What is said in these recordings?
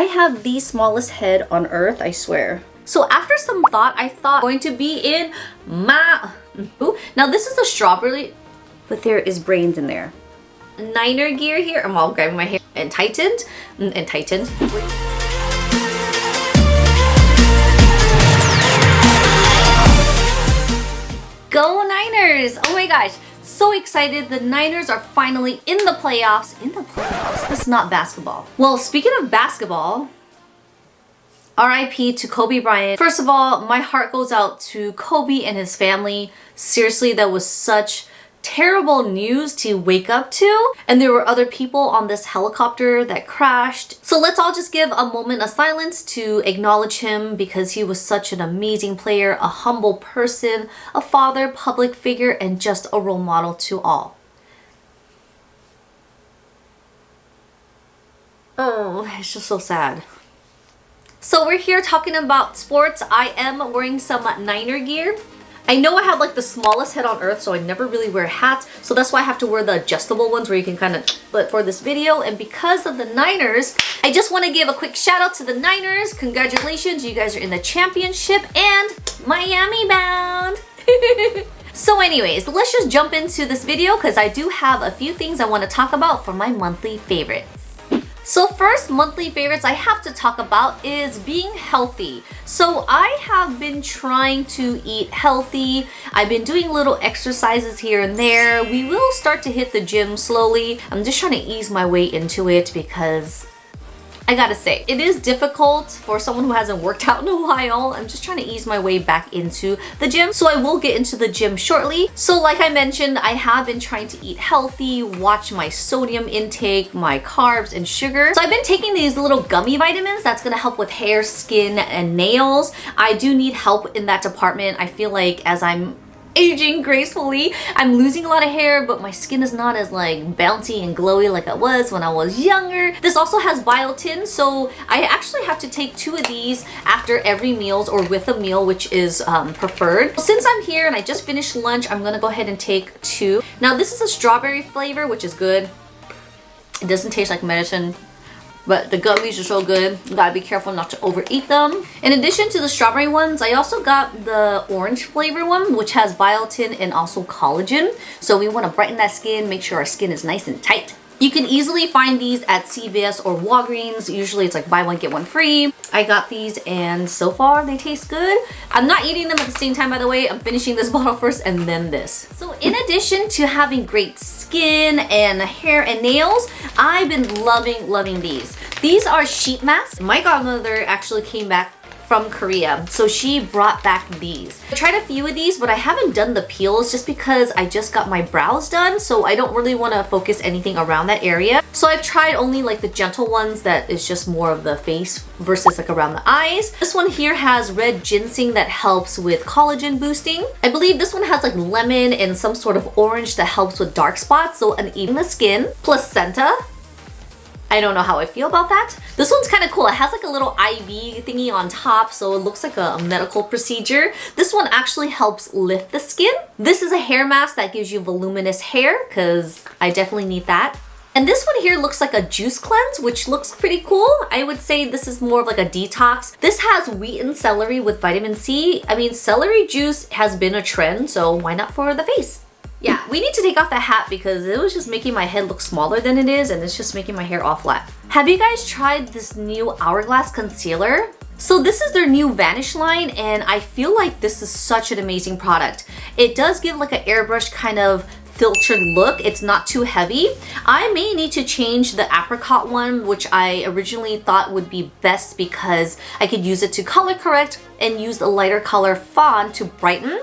I have the smallest head on earth, I swear. So after some thought, I thought going to be in my... Ooh. Now this is a strawberry, but there is brains in there. Niner gear here. I'm all grabbing my hair and tightened. Go Niners! Oh my gosh. So excited. The Niners are finally in the playoffs. This is not basketball. Well, speaking of basketball, RIP to Kobe Bryant. First of all, my heart goes out to Kobe and his family. Seriously, that was such terrible news to wake up to. And there were other people on this helicopter that crashed. So let's all just give a moment of silence to acknowledge him because he was such an amazing player, a humble person, a father, public figure, and just a role model to all. Oh, it's just so sad. So we're here talking about sports. I am wearing some Niner gear. I know I have like the smallest head on earth, so I never really wear hats. So that's why I have to wear the adjustable ones where you can kind of, but for this video, and because of the Niners, I just want to give a quick shout out to the Niners. Congratulations, you guys are in the championship and Miami bound. So anyways, let's just jump into this video because I do have a few things I want to talk about for my monthly favorites. So first monthly favorites I have to talk about is being healthy. So I have been trying to eat healthy. I've been doing little exercises here and there. We will start to hit the gym slowly. I'm just trying to ease my way into it because I gotta say, it is difficult for someone who hasn't worked out in a while. I'm just trying to ease my way back into the gym. So I will get into the gym shortly. So like I mentioned, I have been trying to eat healthy, watch my sodium intake, my carbs and sugar. So I've been taking these little gummy vitamins that's gonna help with hair, skin, and nails. I do need help in that department. I feel like as I'm aging gracefully, I'm losing a lot of hair, but my skin is not as like bouncy and glowy like it was when I was younger. This also has biotin, so I actually have to take 2 of these after every meals or with a meal, which is preferred. Since I'm here and I just finished lunch, I'm gonna go ahead and take 2. Now this is a strawberry flavor, which is good. It doesn't taste like medicine, but the gummies are so good. You gotta be careful not to overeat them. In addition to the strawberry ones, I also got the orange flavor one, which has biotin and also collagen. So we wanna brighten that skin, make sure our skin is nice and tight. You can easily find these at CVS or Walgreens. Usually it's like buy one, get one free. I got these and so far they taste good. I'm not eating them at the same time, by the way. I'm finishing this bottle first and then this. So in addition to having great skin and hair and nails, I've been loving these. These are sheet masks. My godmother actually came back from Korea, so she brought back these. I tried a few of these, but I haven't done the peels just because I just got my brows done, so I don't really want to focus anything around that area. So I've tried only like the gentle ones that is just more of the face versus like around the eyes. This one here has red ginseng that helps with collagen boosting. I believe this one has like lemon and some sort of orange that helps with dark spots, so uneven the skin. Placenta. I don't know how I feel about that. This one's kind of cool. It has like a little IV thingy on top, so it looks like a medical procedure. This one actually helps lift the skin. This is a hair mask that gives you voluminous hair, because I definitely need that. And this one here looks like a juice cleanse, which looks pretty cool. I would say this is more of like a detox. This has wheat and celery with vitamin C. I mean, celery juice has been a trend, so why not for the face? Yeah, we need to take off the hat because it was just making my head look smaller than it is, and it's just making my hair all flat. Have you guys tried this new Hourglass concealer? So this is their new Vanish line, and I feel like this is such an amazing product. It does give like an airbrush kind of filtered look. It's not too heavy. I may need to change the Apricot one, which I originally thought would be best because I could use it to color correct and use the lighter color Fawn to brighten.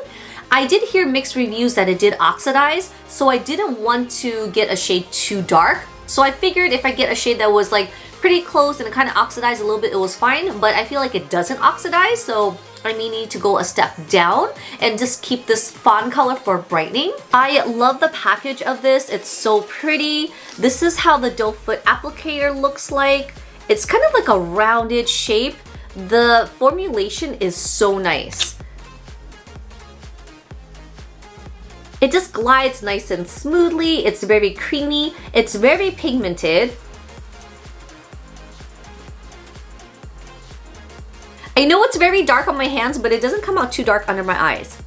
I did hear mixed reviews that it did oxidize, so I didn't want to get a shade too dark. So I figured if I get a shade that was like pretty close and it kind of oxidized a little bit, it was fine, but I feel like it doesn't oxidize, so I may need to go a step down and just keep this fawn color for brightening. I love the package of this. It's so pretty. This is how the doe foot applicator looks like. It's kind of like a rounded shape. The formulation is so nice. It just glides nice and smoothly. It's very creamy. It's very pigmented. know it's very dark on my hands, but it doesn't come out too dark under my eyes.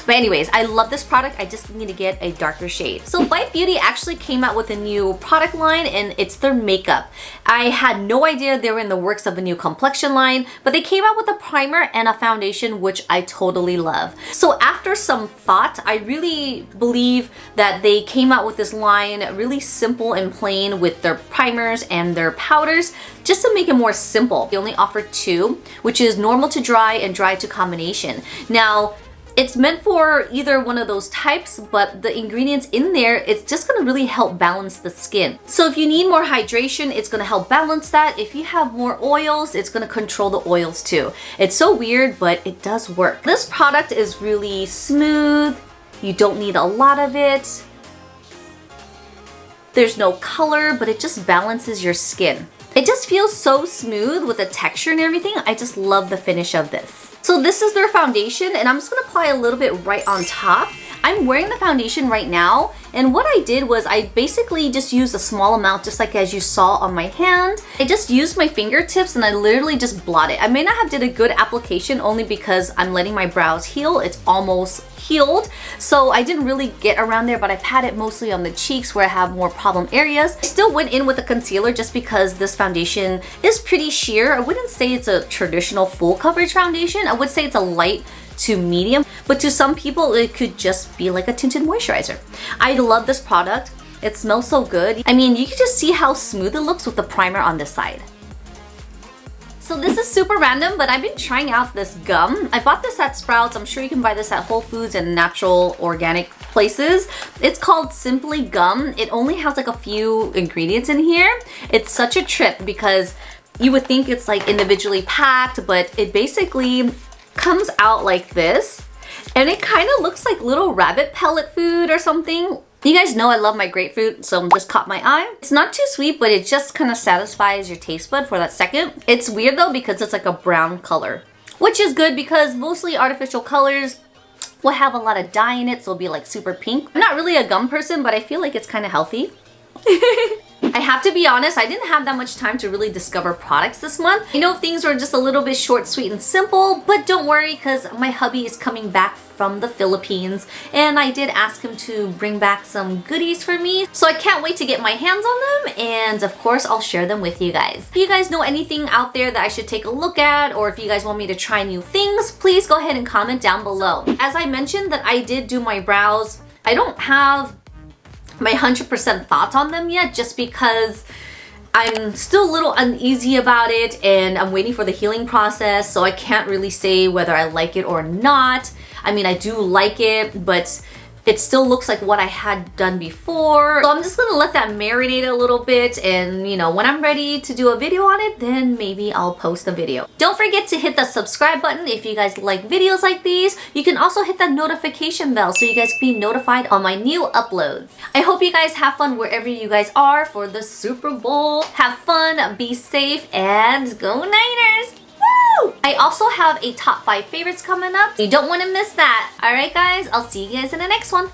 But anyways, I love this product. I just need to get a darker shade. So Bite Beauty actually came out with a new product line, and it's their makeup. I had no idea they were in the works of a new complexion line, but they came out with a primer and a foundation, which I totally love. So after some thought, I really believe that they came out with this line really simple and plain with their primers and their powders, just to make it more simple. They only offer two, which is normal to dry and dry to combination. Now, it's meant for either one of those types, but the ingredients in there, it's just gonna really help balance the skin. So if you need more hydration, it's gonna help balance that. If you have more oils, it's gonna control the oils too. It's so weird, but it does work. This product is really smooth. You don't need a lot of it. There's no color, but it just balances your skin. It just feels so smooth with the texture and everything. I just love the finish of this. So this is their foundation, and I'm just gonna apply a little bit right on top. I'm wearing the foundation right now, and what I did was I basically just used a small amount, just like as you saw on my hand. I just used my fingertips and I literally just blot it. I may not have did a good application only because I'm letting my brows heal. It's almost healed, so I didn't really get around there, but I pat it mostly on the cheeks where I have more problem areas. I still went in with a concealer just because this foundation is pretty sheer. I wouldn't say it's a traditional full coverage foundation. I would say it's a light to medium, but to some people it could just be like a tinted moisturizer. I love this product. It smells so good. I mean, you can just see how smooth it looks with the primer on this side. So this is super random, but I've been trying out this gum. I bought this at Sprouts. I'm sure you can buy this at Whole Foods and natural organic places. It's called Simply Gum. It only has like a few ingredients in here. It's such a trip because you would think it's like individually packed, but it basically comes out like this. And it kind of looks like little rabbit pellet food or something. You guys know I love my grapefruit, so this caught my eye. It's not too sweet, but it just kind of satisfies your taste bud for that second. It's weird though because it's like a brown color, which is good because mostly artificial colors will have a lot of dye in it, so it'll be like super pink. I'm not really a gum person, but I feel like it's kind of healthy. I have to be honest, I didn't have that much time to really discover products this month. I know things were just a little bit short, sweet, and simple, but don't worry because my hubby is coming back from the Philippines and I did ask him to bring back some goodies for me. So I can't wait to get my hands on them, and of course I'll share them with you guys. If you guys know anything out there that I should take a look at, or if you guys want me to try new things, please go ahead and comment down below. As I mentioned that I did do my brows, I don't have my 100% thoughts on them yet just because I'm still a little uneasy about it and I'm waiting for the healing process, so I can't really say whether I like it or not. I mean, I do like it, but it still looks like what I had done before. So I'm just gonna let that marinate a little bit, and you know, when I'm ready to do a video on it, then maybe I'll post a video. Don't forget to hit the subscribe button if you guys like videos like these. You can also hit that notification bell so you guys can be notified on my new uploads. I hope you guys have fun wherever you guys are for the Super Bowl. Have fun, be safe, and go Niners! I also have a top 5 favorites coming up. You don't want to miss that. Alright guys, I'll see you guys in the next one.